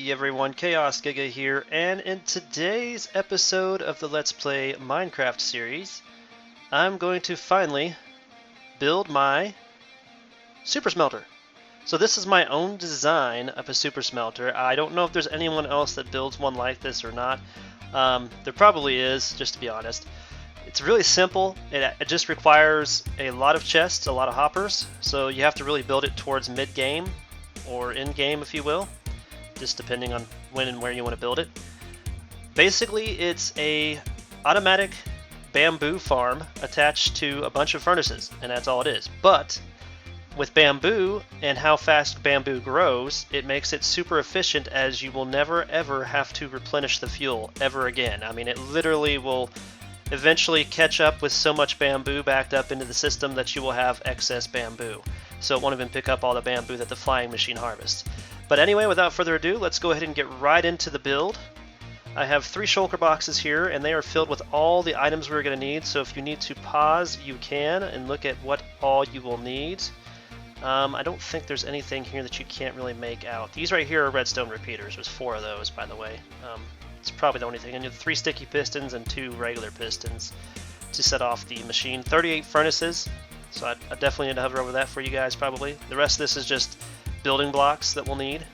Hey everyone, Chaos Giga here, and in today's episode of the Let's Play Minecraft series, I'm going to finally build my super smelter. So this is my own design of a super smelter. I don't know if there's anyone else that builds one like this or not. There probably is, just to be honest. It's really simple. It just requires a lot of chests, a lot of hoppers, so you have to really build it towards mid-game, or in-game if you will, just depending on when and where you want to build it. Basically, it's a automatic bamboo farm attached to a bunch of furnaces, and that's all it is. But with bamboo and how fast bamboo grows, it makes it super efficient, as you will never ever have to replenish the fuel ever again. I mean, it literally will eventually catch up with so much bamboo backed up into the system that you will have excess bamboo. So it won't even pick up all the bamboo that the flying machine harvests. But anyway, without further ado, let's go ahead and get right into the build. I have 3 shulker boxes here, and they are filled with all the items we're going to need. So if you need to pause, you can, and look at what all you will need. I don't think there's anything here that you can't really make out. These right here are redstone repeaters. There's 4 of those, by the way. It's probably the only thing. And you have 3 sticky pistons and 2 regular pistons to set off the machine. 38 furnaces. So I definitely need to hover over that for you guys, probably. The rest of this is just building blocks that we'll need.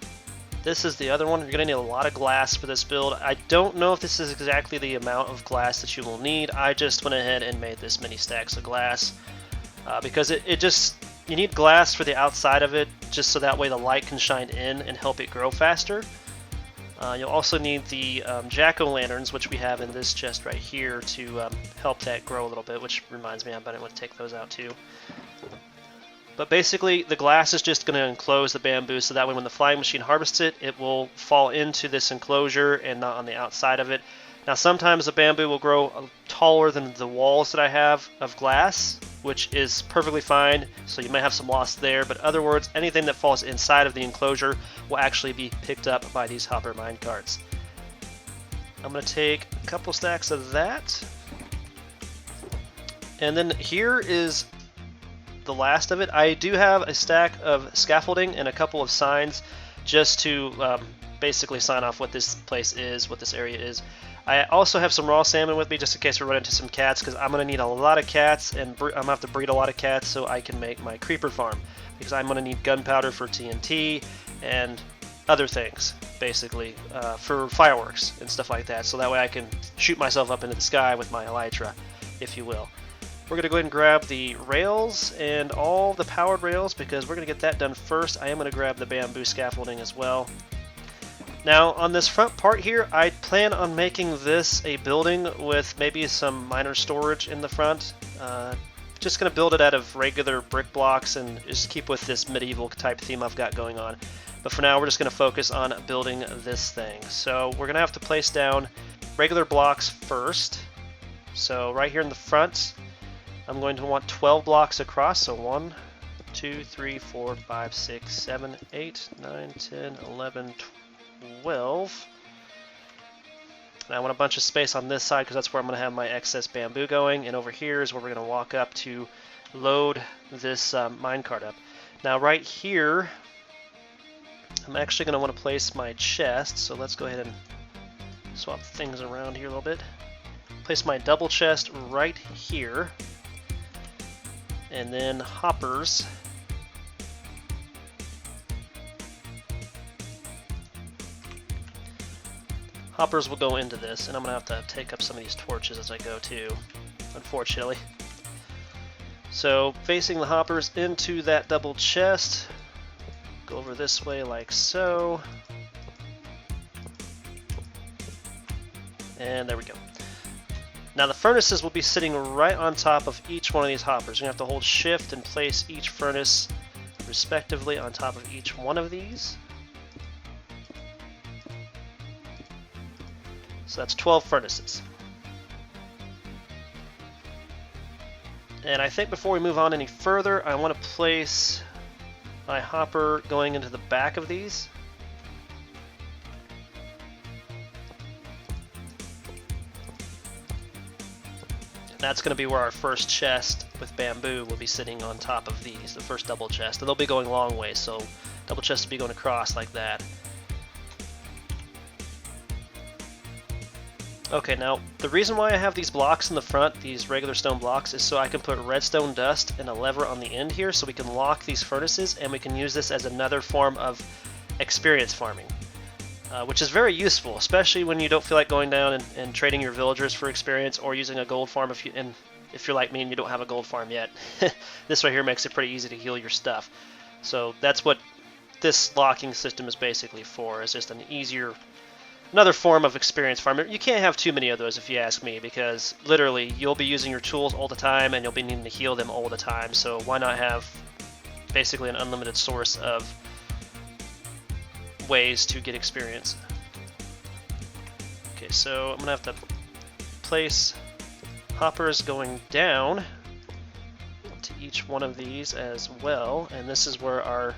This is the other one. You're going to need a lot of glass for this build. I don't know if this is exactly the amount of glass that you will need. I just went ahead and made this many stacks of glass because you need glass for the outside of it, just so that way the light can shine in and help it grow faster. You'll also need the jack-o'-lanterns, which we have in this chest right here, to help that grow a little bit, which reminds me I better want to take those out too. But basically, the glass is just going to enclose the bamboo, so that way when the flying machine harvests it, it will fall into this enclosure and not on the outside of it. Now sometimes the bamboo will grow taller than the walls that I have of glass, which is perfectly fine, so you may have some loss there, but in other words, anything that falls inside of the enclosure will actually be picked up by these hopper mine carts. I'm going to take a couple stacks of that, and then here is the last of it. I do have a stack of scaffolding and a couple of signs just to basically sign off what this place is, what this area is. I also have some raw salmon with me just in case we run into some cats, because I'm going to need a lot of cats, and I'm going to have to breed a lot of cats so I can make my creeper farm, because I'm going to need gunpowder for TNT and other things, basically, for fireworks and stuff like that, so that way I can shoot myself up into the sky with my elytra, if you will. We're going to go ahead and grab the rails and all the powered rails, because we're going to get that done first. I am going to grab the bamboo scaffolding as well. Now, on this front part here, I plan on making this a building with maybe some minor storage in the front. Just going to build it out of regular brick blocks and just keep with this medieval type theme I've got going on. But for now, we're just going to focus on building this thing. So we're going to have to place down regular blocks first. So right here in the front, I'm going to want 12 blocks across. So 1, 2, 3, 4, 5, 6, 7, 8, 9, 10, 11, 12. And I want a bunch of space on this side because that's where I'm going to have my excess bamboo going, and over here is where we're going to walk up to load this minecart up. Now right here, I'm actually going to want to place my chest, so let's go ahead and swap things around here a little bit. Place my double chest right here, and then hoppers. Hoppers will go into this, and I'm going to have to take up some of these torches as I go too, unfortunately. So facing the hoppers into that double chest, go over this way like so, and there we go. Now the furnaces will be sitting right on top of each one of these hoppers. You're going to have to hold shift and place each furnace respectively on top of each one of these. So that's 12 furnaces. And I think before we move on any further, I want to place my hopper going into the back of these. And that's going to be where our first chest with bamboo will be sitting on top of these, the first double chest. And they'll be going long ways, so double chest will be going across like that. Okay, now the reason why I have these blocks in the front, these regular stone blocks, is so I can put redstone dust and a lever on the end here so we can lock these furnaces, and we can use this as another form of experience farming, which is very useful, especially when you don't feel like going down and trading your villagers for experience or using a gold farm if you're like me and you don't have a gold farm yet. This right here makes it pretty easy to heal your stuff. So that's what this locking system is basically for, is just another form of experience farming. You can't have too many of those if you ask me, because literally you'll be using your tools all the time and you'll be needing to heal them all the time. So why not have basically an unlimited source of ways to get experience? Okay, so I'm gonna have to place hoppers going down to each one of these as well, and this is where our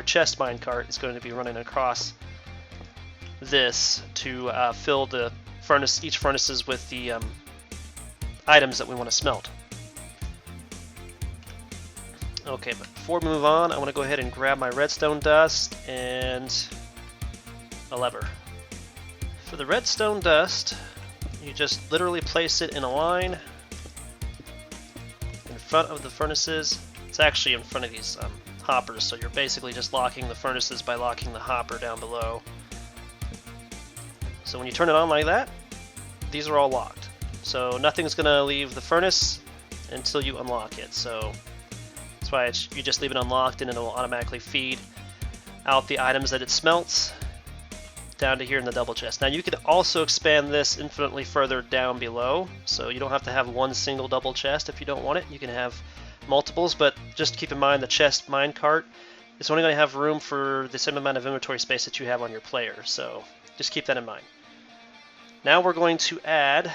chest minecart is going to be running across this to fill each furnaces with the items that we want to smelt. Okay, but before we move on, I want to go ahead and grab my redstone dust and a lever. For the redstone dust, you just literally place it in a line in front of the furnaces. It's actually in front of these hoppers, so you're basically just locking the furnaces by locking the hopper down below. So when you turn it on like that, these are all locked. So nothing's going to leave the furnace until you unlock it. So that's why you just leave it unlocked and it'll automatically feed out the items that it smelts down to here in the double chest. Now you could also expand this infinitely further down below, so you don't have to have one single double chest if you don't want it. You can have multiples, but just keep in mind the chest minecart is only going to have room for the same amount of inventory space that you have on your player, so just keep that in mind. Now we're going to add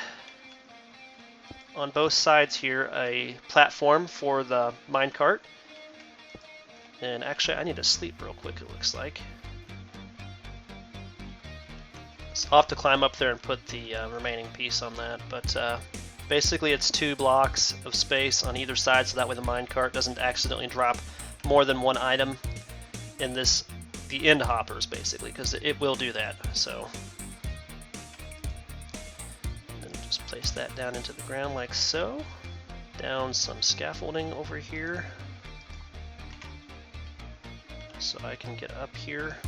on both sides here a platform for the minecart. And actually I need to sleep real quick, it looks like. So I'll have to climb up there and put the remaining piece on that, but basically it's 2 blocks of space on either side, so that way the minecart doesn't accidentally drop more than one item in the end hoppers, basically, because it will do that. So then just place that down into the ground like so. Down some scaffolding over here so I can get up here.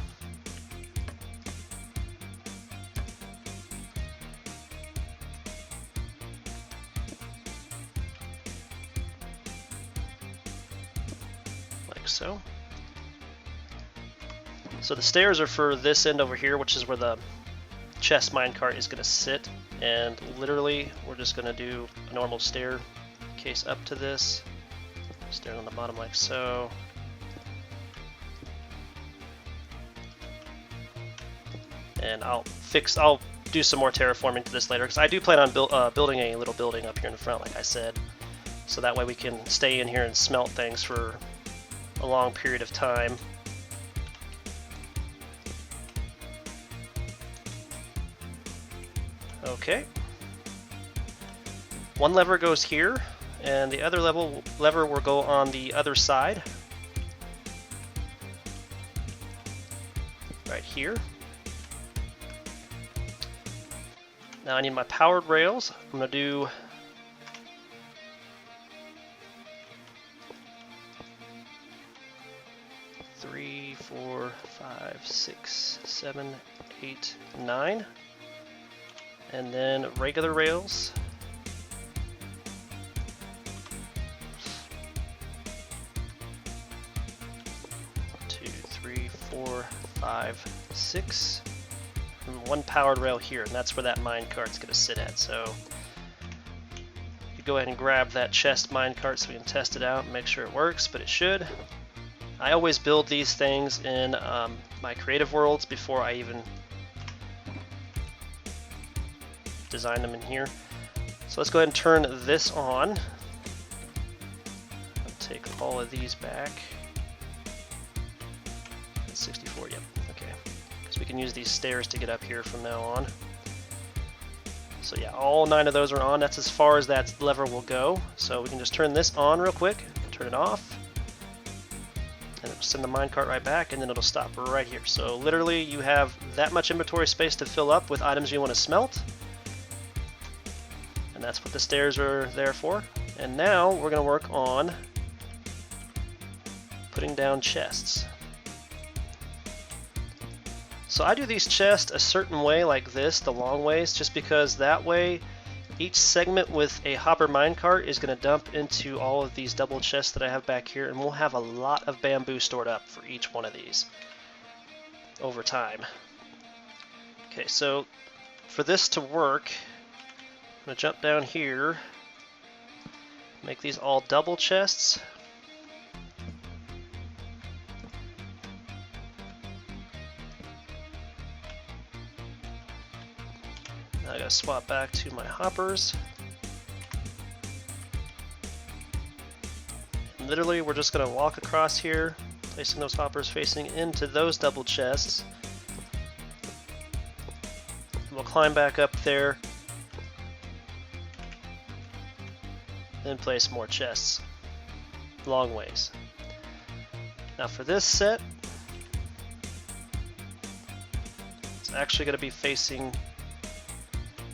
Like so. So the stairs are for this end over here, which is where the chest minecart is going to sit, and literally we're just going to do a normal staircase up to this, stair on the bottom like so. And I'll do some more terraforming to this later, because I do plan on building a little building up here in the front, like I said, so that way we can stay in here and smelt things for a long period of time. Okay. One lever goes here, and the other lever will go on the other side. Right here. Now I need my powered rails. I'm going to do three, 4, 5, 6, 7, 8, 9. And then regular rails. 2, 3, 4, 5, 6. And 1 powered rail here, and that's where that minecart's going to sit at. So you go ahead and grab that chest minecart so we can test it out and make sure it works, but it should. I always build these things in my creative worlds before I even design them in here. So let's go ahead and turn this on. I'll take all of these back. That's 64, yep, okay. Because we can use these stairs to get up here from now on. So yeah, all 9 of those are on. That's as far as that lever will go. So we can just turn this on real quick, turn it off, and it'll send the minecart right back, and then it'll stop right here. So literally you have that much inventory space to fill up with items you want to smelt. And that's what the stairs are there for. And now we're going to work on putting down chests. So I do these chests a certain way, like this, the long ways, just because that way each segment with a hopper minecart is going to dump into all of these double chests that I have back here, and we'll have a lot of bamboo stored up for each one of these over time. Okay, so for this to work, I'm going to jump down here, make these all double chests. Now I gotta swap back to my hoppers. And literally, we're just gonna walk across here, placing those hoppers facing into those double chests. And we'll climb back up there, then place more chests, long ways. Now for this set, it's actually gonna be facing.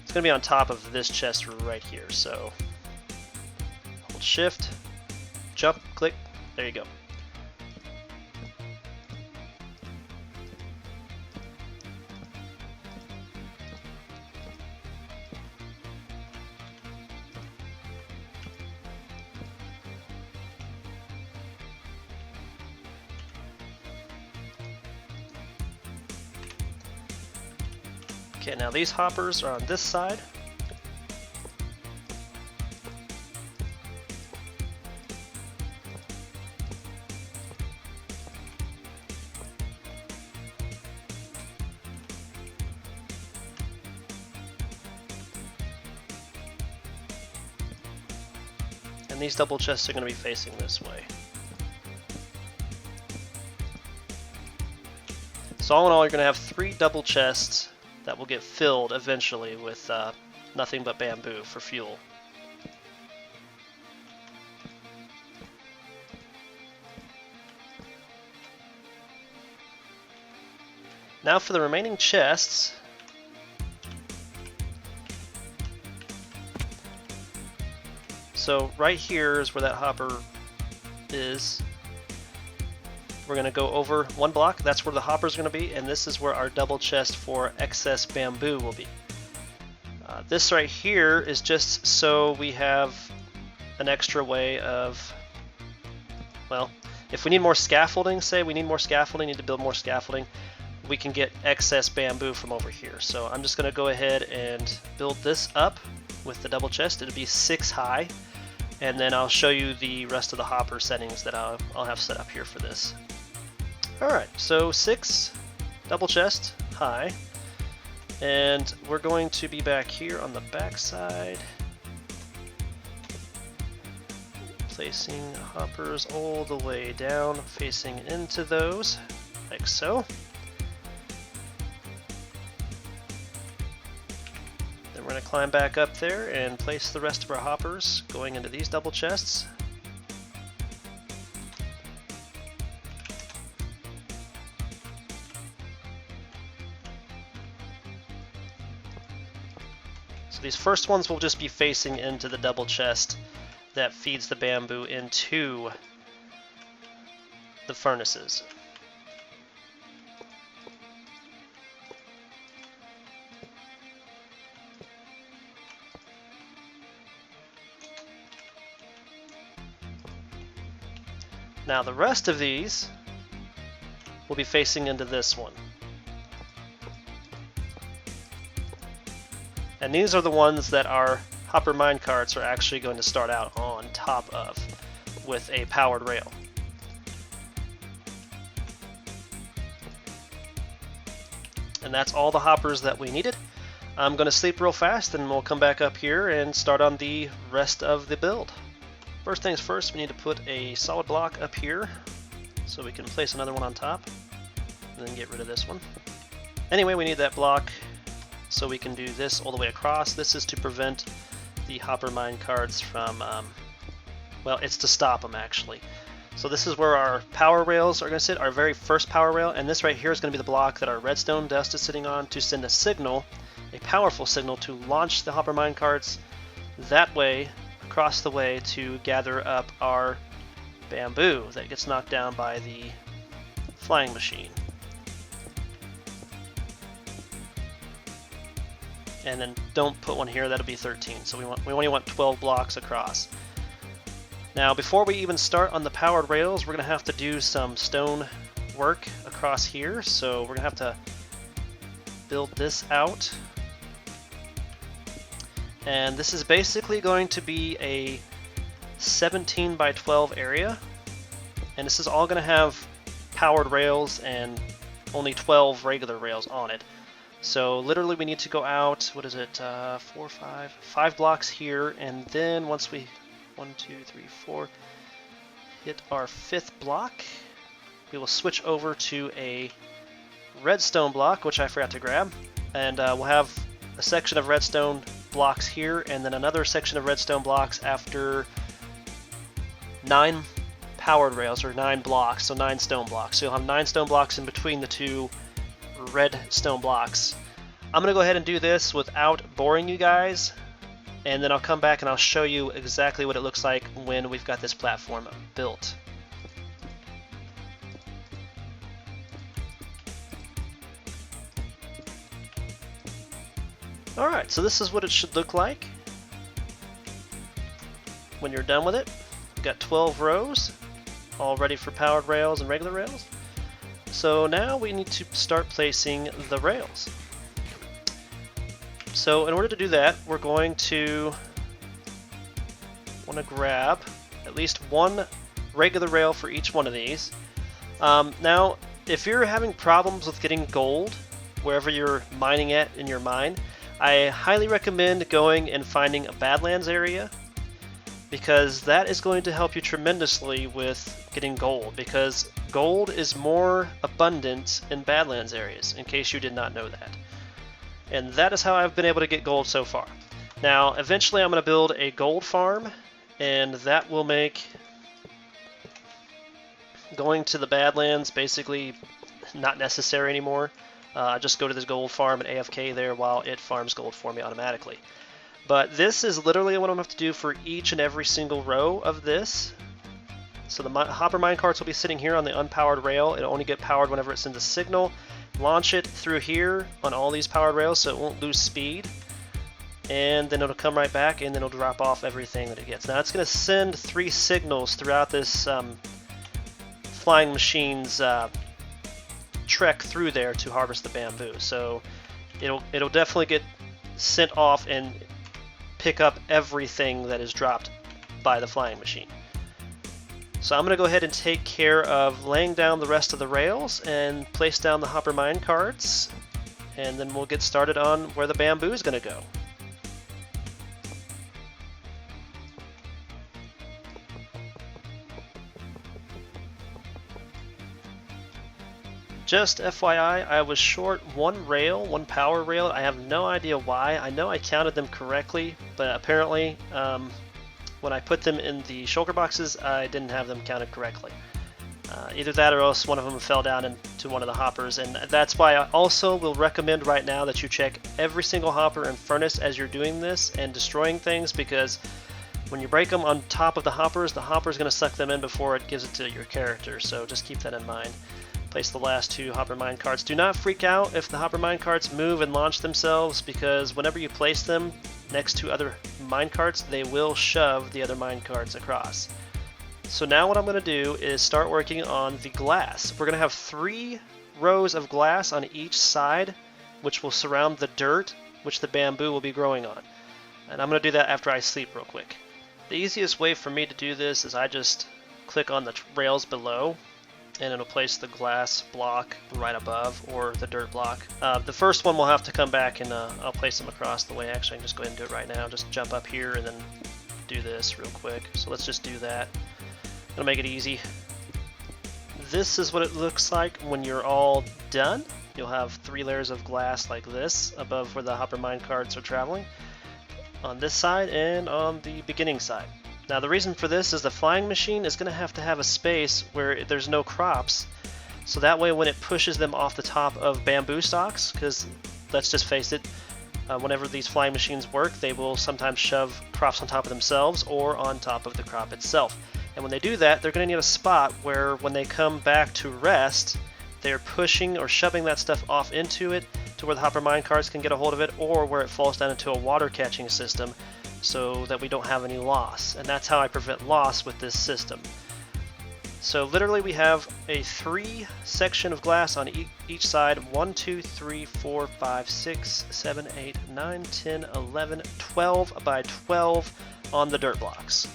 It's going to be on top of this chest right here, so hold shift, jump, click, there you go. Okay, now these hoppers are on this side. And these double chests are going to be facing this way. So all in all, you're going to have 3 double chests that will get filled eventually with nothing but bamboo for fuel. Now for the remaining chests, so right here is where that hopper is. We're going to go over 1 block, that's where the hopper is going to be, and this is where our double chest for excess bamboo will be. This right here is just so we have an extra way of, well, if we need more scaffolding, say we need more scaffolding, need to build more scaffolding, we can get excess bamboo from over here. So I'm just going to go ahead and build this up with the double chest. It'll be 6 high, and then I'll show you the rest of the hopper settings that I'll have set up here for this. Alright, so 6 double chest high, and we're going to be back here on the back side, placing hoppers all the way down, facing into those, like so. Then we're going to climb back up there and place the rest of our hoppers going into these double chests. These first ones will just be facing into the double chest that feeds the bamboo into the furnaces. Now the rest of these will be facing into this one. And these are the ones that our hopper minecarts are actually going to start out on top of with a powered rail. And that's all the hoppers that we needed. I'm going to sleep real fast and we'll come back up here and start on the rest of the build. First things first, we need to put a solid block up here so we can place another one on top and then get rid of this one. Anyway, we need that block so we can do this all the way across. This is to prevent the hopper minecarts from, well, it's to stop them actually. So this is where our power rails are going to sit, our very first power rail, and this right here is going to be the block that our redstone dust is sitting on to send a signal, a powerful signal, to launch the hopper minecarts that way, across the way, to gather up our bamboo that gets knocked down by the flying machine. And then don't put one here, that'll be 13. So we only want 12 blocks across. Now before we even start on the powered rails, we're going to have to do some stone work across here. So we're going to have to build this out. And this is basically going to be a 17 by 12 area. And this is all going to have powered rails and only 12 regular rails on it. So literally we need to go out, what is it, 5 blocks here, and then once we, 1, 2, 3, 4, hit our 5th block, we will switch over to a redstone block, which I forgot to grab, and we'll have a section of redstone blocks here, and then another section of redstone blocks after 9 powered rails, or 9 blocks, so 9 stone blocks. So you'll have 9 stone blocks in between the 2 red stone blocks. I'm going to go ahead and do this without boring you guys, and then I'll come back and I'll show you exactly what it looks like when we've got this platform built. Alright, so this is what it should look like when you're done with it. We've got 12 rows, all ready for powered rails and regular rails. So now we need to start placing the rails. So in order to do that, we're going to want to grab at least 1 regular rail for each one of these. Now, if you're having problems with getting gold wherever you're mining at in your mine, I highly recommend going and finding a Badlands area, because that is going to help you tremendously with getting gold, because gold is more abundant in Badlands areas, in case you did not know that. And that is how I've been able to get gold so far. Now, eventually I'm going to build a gold farm, and that will make going to the Badlands basically not necessary anymore. I just go to this gold farm and AFK there while it farms gold for me automatically. But this is literally what I'm going to have to do for each and every single row of this. So the hopper minecarts will be sitting here on the unpowered rail. It'll only get powered whenever it sends a signal. Launch it through here on all these powered rails so it won't lose speed. And then it'll come right back, and then it'll drop off everything that it gets. Now it's going to send 3 signals throughout this flying machine's trek through there to harvest the bamboo. So it'll definitely get sent off and pick up everything that is dropped by the flying machine. So I'm going to go ahead and take care of laying down the rest of the rails and place down the hopper mine carts, and then we'll get started on where the bamboo is going to go. Just FYI, I was short 1 rail, 1 power rail. I have no idea why. I know I counted them correctly, but apparently when I put them in the shulker boxes, I didn't have them counted correctly. Either that or else one of them fell down into one of the hoppers, and that's why I also will recommend right now that you check every single hopper and furnace as you're doing this and destroying things, because when you break them on top of the hopper is going to suck them in before it gives it to your character, so just keep that in mind. Place the last 2 hopper mine carts. Do not freak out if the hopper mine carts move and launch themselves, because whenever you place them next to other mine carts, they will shove the other mine carts across. So now what I'm going to do is start working on the glass. We're going to have 3 rows of glass on each side, which will surround the dirt which the bamboo will be growing on. And I'm going to do that after I sleep real quick. The easiest way for me to do this is I just click on the rails below, and it'll place the glass block right above, or the dirt block. The first one will have to come back, and I'll place them across the way. Actually, I can just go ahead and do it right now. Just jump up here and then do this real quick. So let's just do that. It'll make it easy. This is what it looks like when you're all done. You'll have 3 layers of glass like this above where the hopper mine carts are traveling, on this side and on the beginning side. Now the reason for this is the flying machine is going to have a space where there's no crops, so that way when it pushes them off the top of bamboo stalks, because let's just face it, Whenever these flying machines work, they will sometimes shove crops on top of themselves or on top of the crop itself. And when they do that, they're going to need a spot where when they come back to rest, they're pushing or shoving that stuff off into it to where the hopper minecarts can get a hold of it, or where it falls down into a water catching system so that we don't have any loss. And that's how I prevent loss with this system. So literally we have a 3 section of glass on each side. 1, 2, 3, 4, 5, 6, 7, 8, 9, 10, 11, 12 by 12 on the dirt blocks.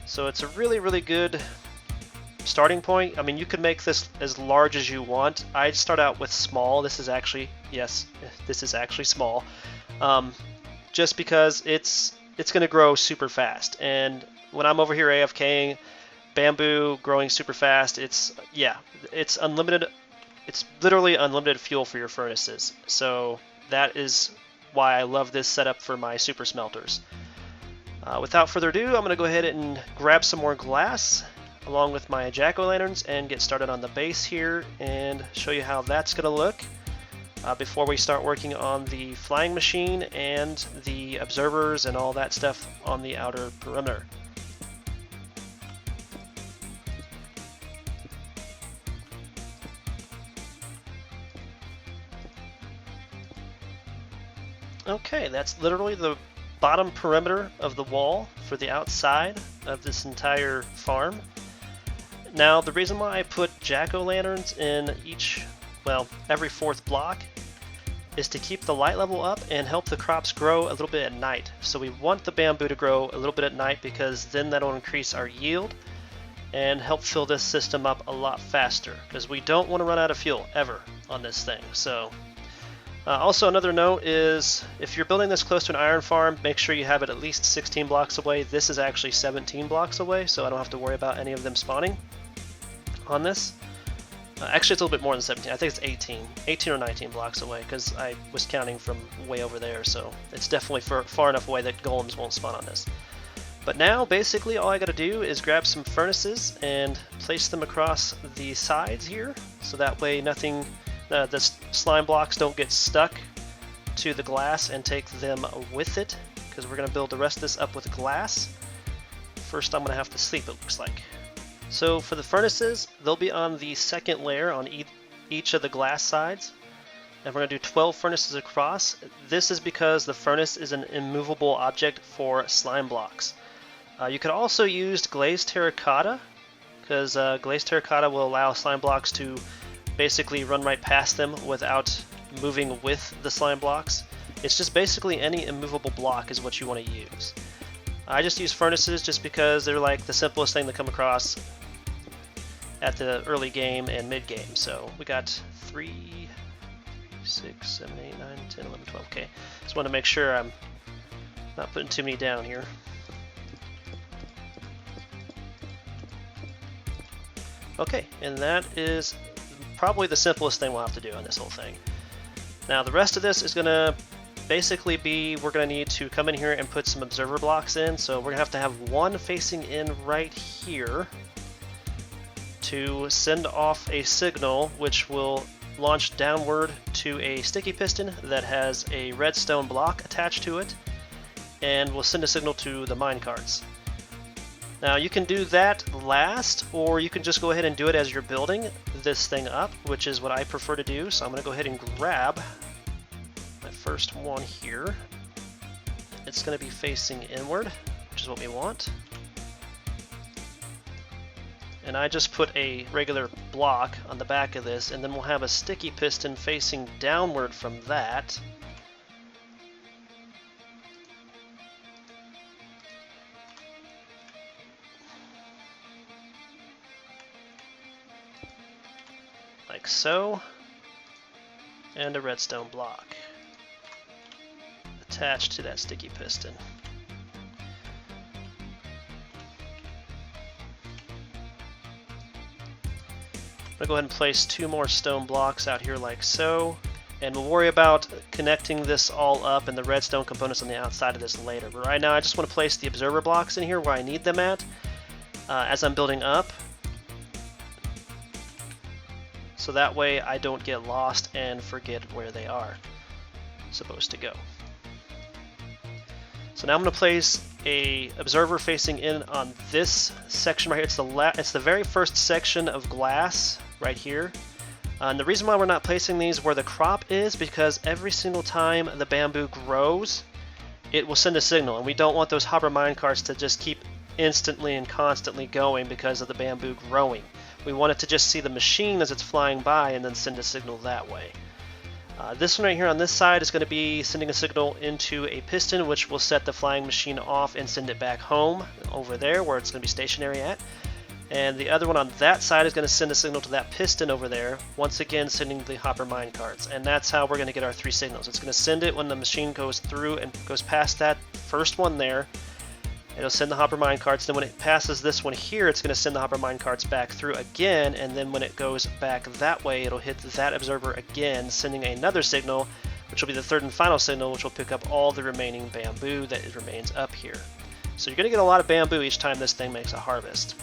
So it's a really, really good starting point. I mean, you could make this as large as you want. I'd start out with small. This is actually, yes, this is actually small. Just because it's going to grow super fast. And when I'm over here AFKing, bamboo growing super fast, it's unlimited. It's literally unlimited fuel for your furnaces. So that is why I love this setup for my super smelters. Without further ado, I'm going to go ahead and grab some more glass along with my jack-o'-lanterns and get started on the base here and show you how that's going to look before we start working on the flying machine and the observers and all that stuff on the outer perimeter. Okay, that's literally the bottom perimeter of the wall for the outside of this entire farm. Now, the reason why I put jack-o'-lanterns in every 4th block is to keep the light level up and help the crops grow a little bit at night. So we want the bamboo to grow a little bit at night because then that'll increase our yield and help fill this system up a lot faster, because we don't want to run out of fuel ever on this thing. So also, another note is if you're building this close to an iron farm, make sure you have it at least 16 blocks away. This is actually 17 blocks away, so I don't have to worry about any of them spawning on this. Actually, it's a little bit more than 17. I think it's 18 or 19 blocks away, because I was counting from way over there, so it's definitely far enough away that golems won't spawn on this. But now, basically, all I got to do is grab some furnaces and place them across the sides here, so that way nothing... the slime blocks don't get stuck to the glass and take them with it, because we're going to build the rest of this up with glass. First I'm going to have to sleep, it looks like. So for the furnaces, they'll be on the second layer on each of the glass sides, and we're going to do 12 furnaces across. This is because the furnace is an immovable object for slime blocks. You could also use glazed terracotta, because glazed terracotta will allow slime blocks to basically run right past them without moving with the slime blocks. It's just basically any immovable block is what you want to use. I just use furnaces just because they're like the simplest thing to come across at the early game and mid game. So we got 3, 6, 7, 8, 9, 10, 11, 12. Okay, just want to make sure I'm not putting too many down here. Okay, and that is probably the simplest thing we'll have to do on this whole thing. Now the rest of this is going to basically be, we're going to need to come in here and put some observer blocks in. So we're going to have one facing in right here to send off a signal which will launch downward to a sticky piston that has a redstone block attached to it and will send a signal to the minecarts. Now you can do that last, or you can just go ahead and do it as you're building this thing up, which is what I prefer to do. So I'm going to go ahead and grab my first one here. It's going to be facing inward, which is what we want. And I just put a regular block on the back of this, and then we'll have a sticky piston facing downward from that. Like so, and a redstone block attached to that sticky piston. I'm going to go ahead and place 2 more stone blocks out here like so, and we'll worry about connecting this all up and the redstone components on the outside of this later. But right now I just want to place the observer blocks in here where I need them at as I'm building up, so that way I don't get lost and forget where they are supposed to go. So now I'm going to place a observer facing in on this section right here. It's the very first section of glass right here. And the reason why we're not placing these where the crop is because every single time the bamboo grows, it will send a signal, and we don't want those hopper minecarts to just keep instantly and constantly going because of the bamboo growing. We want it to just see the machine as it's flying by and then send a signal that way. This one right here on this side is going to be sending a signal into a piston, which will set the flying machine off and send it back home over there where it's going to be stationary at. And the other one on that side is going to send a signal to that piston over there, once again sending the hopper minecarts. And that's how we're going to get our 3 signals. It's going to send it when the machine goes through and goes past that first one there. It'll send the hopper minecarts. Then when it passes this one here, it's going to send the hopper minecarts back through again. And then when it goes back that way, it'll hit that observer again, sending another signal, which will be the third and final signal, which will pick up all the remaining bamboo that remains up here. So you're going to get a lot of bamboo each time this thing makes a harvest.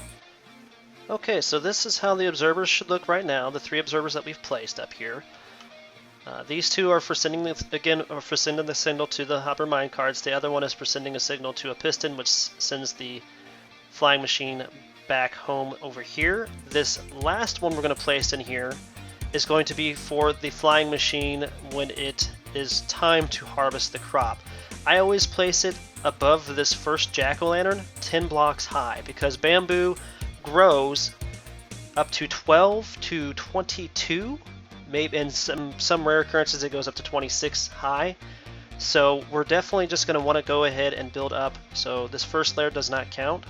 Okay, so this is how the observers should look right now, the 3 observers that we've placed up here. These 2 are for sending the signal to the hopper minecarts. The other one is for sending a signal to a piston, which sends the flying machine back home over here. This last one we're going to place in here is going to be for the flying machine when it is time to harvest the crop. I always place it above this first jack-o'-lantern 10 blocks high because bamboo grows up to 12 to 22, maybe in some rare occurrences it goes up to 26 high. So we're definitely just going to want to go ahead and build up. So this first layer does not count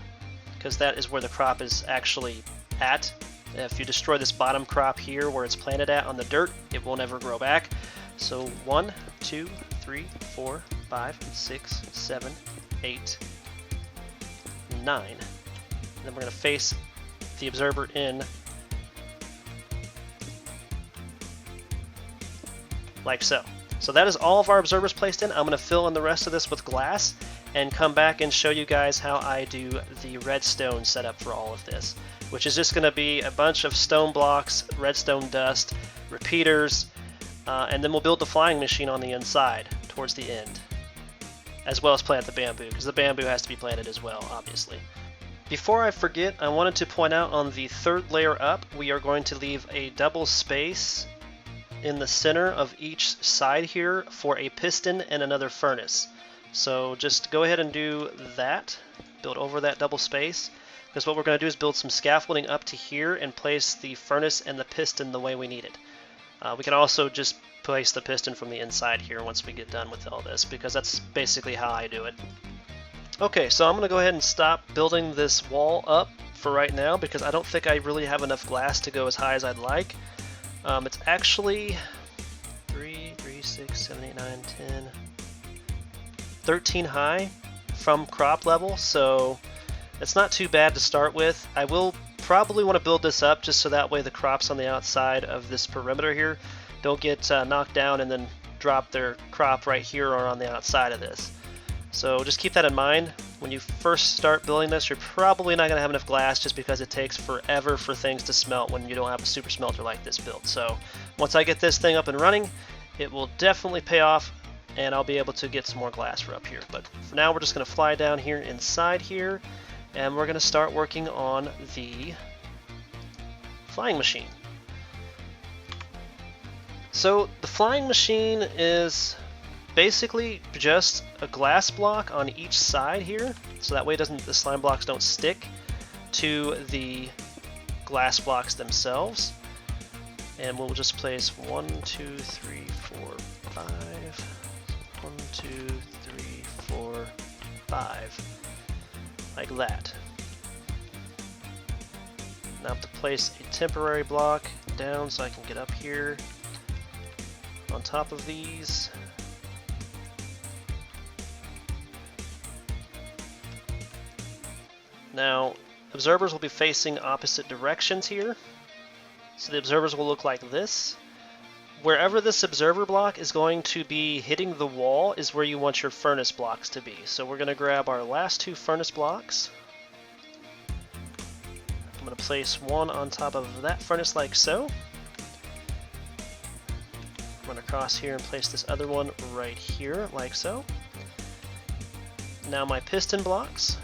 because that is where the crop is actually at. If you destroy this bottom crop here where it's planted at on the dirt, it will never grow back. So 1, 2, 3, 4, 5, 6, 7, 8, 9. And then we're going to face the observer in like so. So that is all of our observers placed in. I'm going to fill in the rest of this with glass and come back and show you guys how I do the redstone setup for all of this, which is just going to be a bunch of stone blocks, redstone dust, repeaters, and then we'll build the flying machine on the inside towards the end, as well as plant the bamboo, because the bamboo has to be planted as well, obviously. Before I forget, I wanted to point out on the 3rd layer up, we are going to leave a double space in the center of each side here for a piston and another furnace. So just go ahead and do that, build over that double space, because what we're going to do is build some scaffolding up to here and place the furnace and the piston the way we need it. We can also just place the piston from the inside here once we get done with all this, because that's basically how I do it. Okay, so I'm going to go ahead and stop building this wall up for right now because I don't think I really have enough glass to go as high as I'd like. It's actually 3, 6, 7, 8, 9, 10, 13 high from crop level, so it's not too bad to start with. I will probably want to build this up just so that way the crops on the outside of this perimeter here don't get knocked down and then drop their crop right here or on the outside of this. So just keep that in mind. When you first start building this, you're probably not going to have enough glass just because it takes forever for things to smelt when you don't have a super smelter like this built. So once I get this thing up and running, it will definitely pay off and I'll be able to get some more glass for up here. But for now, we're just going to fly down here inside here and we're going to start working on the flying machine. So the flying machine is basically just a glass block on each side here, so that way the slime blocks don't stick to the glass blocks themselves. And we'll just place 1, 2, 3, 4, 5. 1, 2, 3, 4, 5. Like that. Now I have to place a temporary block down so I can get up here on top of these. Now, observers will be facing opposite directions here. So the observers will look like this. Wherever this observer block is going to be hitting the wall is where you want your furnace blocks to be. So we're going to grab our last 2 furnace blocks. I'm going to place one on top of that furnace like so. Run across here and place this other one right here like so. Now my piston blocks,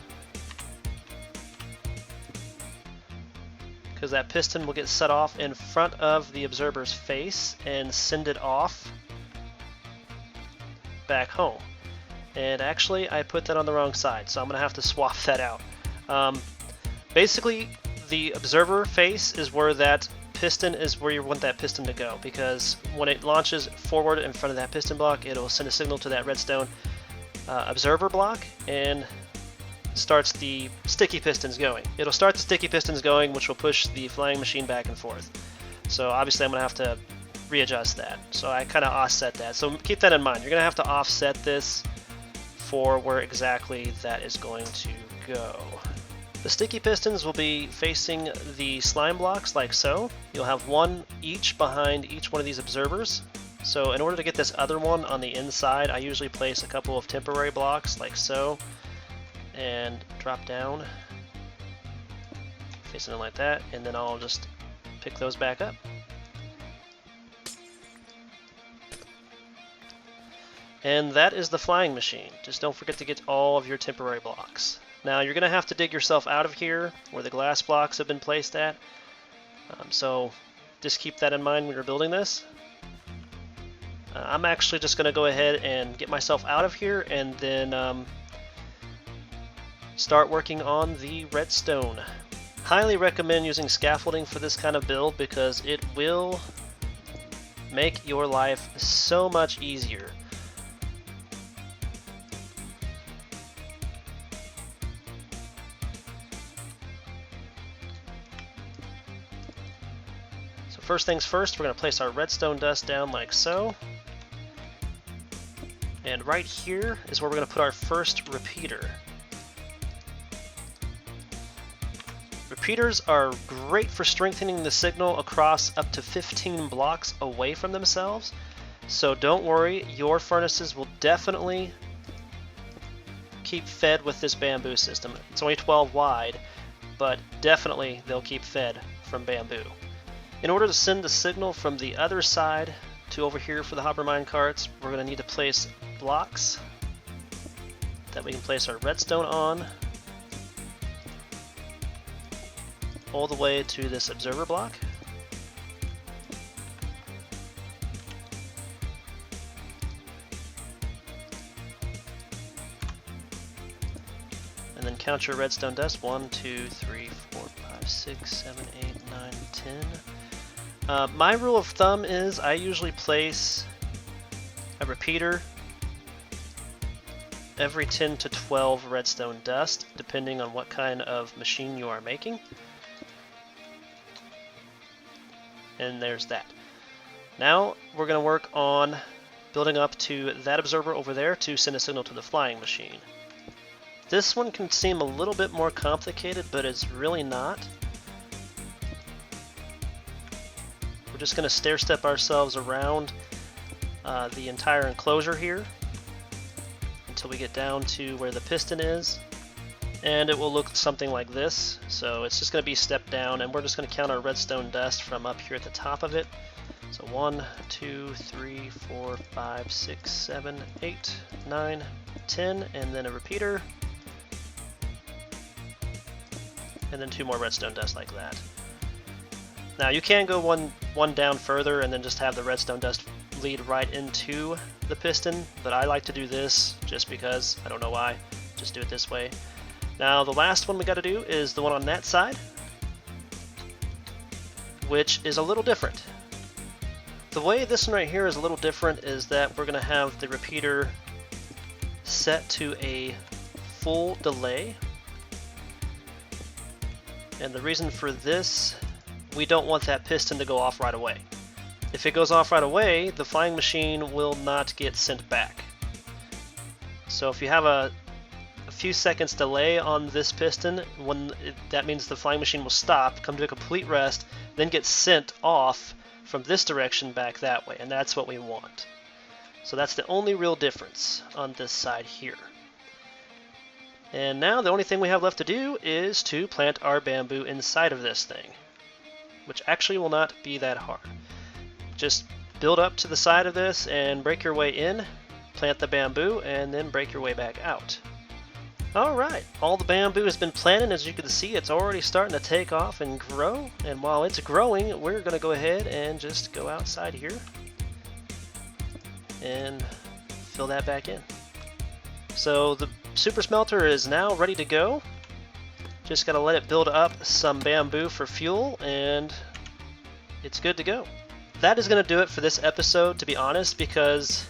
because that piston will get set off in front of the observer's face and send it off back home. And actually I put that on the wrong side, so I'm gonna have to swap that out. Basically the observer face is where that piston is where you want that piston to go, because when it launches forward in front of that piston block, it'll send a signal to that redstone observer block and starts the sticky pistons going. It'll start the sticky pistons going, which will push the flying machine back and forth. So obviously I'm going to have to readjust that. So I kind of offset that. So keep that in mind. You're going to have to offset this for where exactly that is going to go. The sticky pistons will be facing the slime blocks like so. You'll have one each behind each one of these observers. So in order to get this other one on the inside, I usually place a couple of temporary blocks like so and drop down, facing it like that, and then I'll just pick those back up. And that is the flying machine. Just don't forget to get all of your temporary blocks. Now you're going to have to dig yourself out of here where the glass blocks have been placed at. So just keep that in mind when you're building this. I'm actually just going to go ahead and get myself out of here and then start working on the redstone. Highly recommend using scaffolding for this kind of build because it will make your life so much easier. So first things first, we're going to place our redstone dust down like so. And right here is where we're going to put our first repeater. Repeaters are great for strengthening the signal across up to 15 blocks away from themselves. So don't worry, your furnaces will definitely keep fed with this bamboo system. It's only 12 wide, but definitely they'll keep fed from bamboo. In order to send the signal from the other side to over here for the hopper mine carts, we're going to need to place blocks that we can place our redstone on all the way to this observer block. And then count your redstone dust. 1, 2, 3, 4, 5, 6, 7, 8, 9, 10. My rule of thumb is I usually place a repeater every 10 to 12 redstone dust, depending on what kind of machine you are making. And there's that. Now we're going to work on building up to that observer over there to send a signal to the flying machine. This one can seem a little bit more complicated, but it's really not. We're just going to stair step ourselves around the entire enclosure here until we get down to where the piston is, and it will look something like this. So it's just going to be stepped down, and we're just going to count our redstone dust from up here at the top of it. So 1, 2, 3, 4, 5, 6, 7, 8, 9, 10, and then a repeater, and then 2 more redstone dust like that. Now you can go one down further and then just have the redstone dust lead right into the piston, but I like to do this just because, I don't know why, just do it this way. Now the last one we got to do is the one on that side, which is a little different. The way this one right here is a little different is that we're going to have the repeater set to a full delay. And the reason for this, we don't want that piston to go off right away. If it goes off right away, the flying machine will not get sent back. So if you have a few seconds delay on this piston, that means the flying machine will stop, come to a complete rest, then get sent off from this direction back that way, and that's what we want. So that's the only real difference on this side here. And now the only thing we have left to do is to plant our bamboo inside of this thing, which actually will not be that hard. Just build up to the side of this and break your way in, plant the bamboo, and then break your way back out. Alright, all the bamboo has been planted. As you can see, it's already starting to take off and grow. And while it's growing, we're going to go ahead and just go outside here and fill that back in. So the super smelter is now ready to go. Just got to let it build up some bamboo for fuel and it's good to go. That is going to do it for this episode, to be honest, because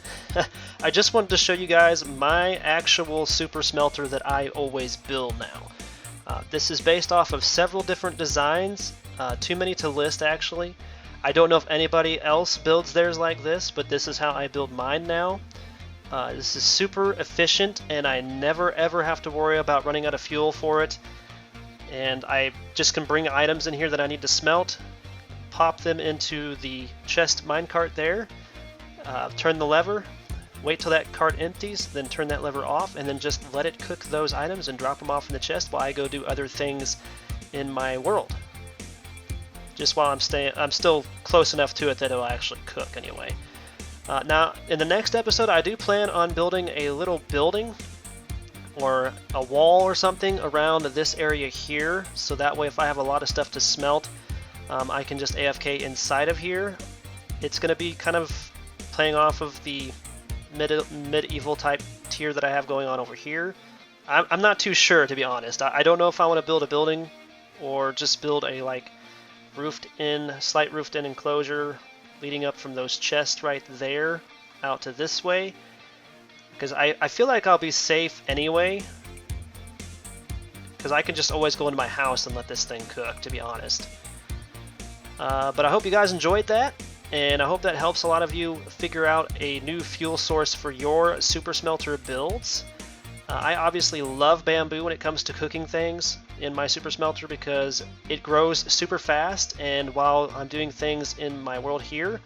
I just wanted to show you guys my actual super smelter that I always build now. This is based off of several different designs, too many to list actually. I don't know if anybody else builds theirs like this, but this is how I build mine now. This is super efficient and I never ever have to worry about running out of fuel for it. And I just can bring items in here that I need to smelt, pop them into the chest minecart there, turn the lever, wait till that cart empties, then turn that lever off, and then just let it cook those items and drop them off in the chest while I go do other things in my world. Just while I'm still close enough to it that it'll actually cook anyway. Now, in the next episode, I do plan on building a little building or a wall or something around this area here, so that way if I have a lot of stuff to smelt, I can just AFK inside of here. It's going to be kind of playing off of the medieval type tier that I have going on over here. I'm not too sure, to be honest. I don't know if I want to build a building or just build a like slight roofed in enclosure leading up from those chests right there out to this way, because I feel like I'll be safe anyway, because I can just always go into my house and let this thing cook, to be honest. But I hope you guys enjoyed that, and I hope that helps a lot of you figure out a new fuel source for your super smelter builds. I obviously love bamboo when it comes to cooking things in my super smelter because it grows super fast, and while I'm doing things in my world here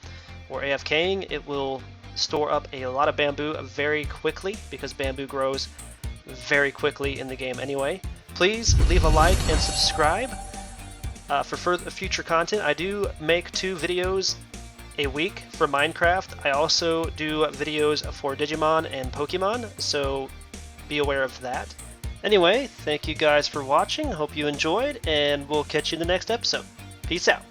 or AFKing, it will store up a lot of bamboo very quickly because bamboo grows very quickly in the game anyway. Please leave a like and subscribe for further future content. I do make 2 videos a week for Minecraft. I also do videos for Digimon and Pokemon, so be aware of that. Anyway, thank you guys for watching. Hope you enjoyed, and we'll catch you in the next episode. Peace out.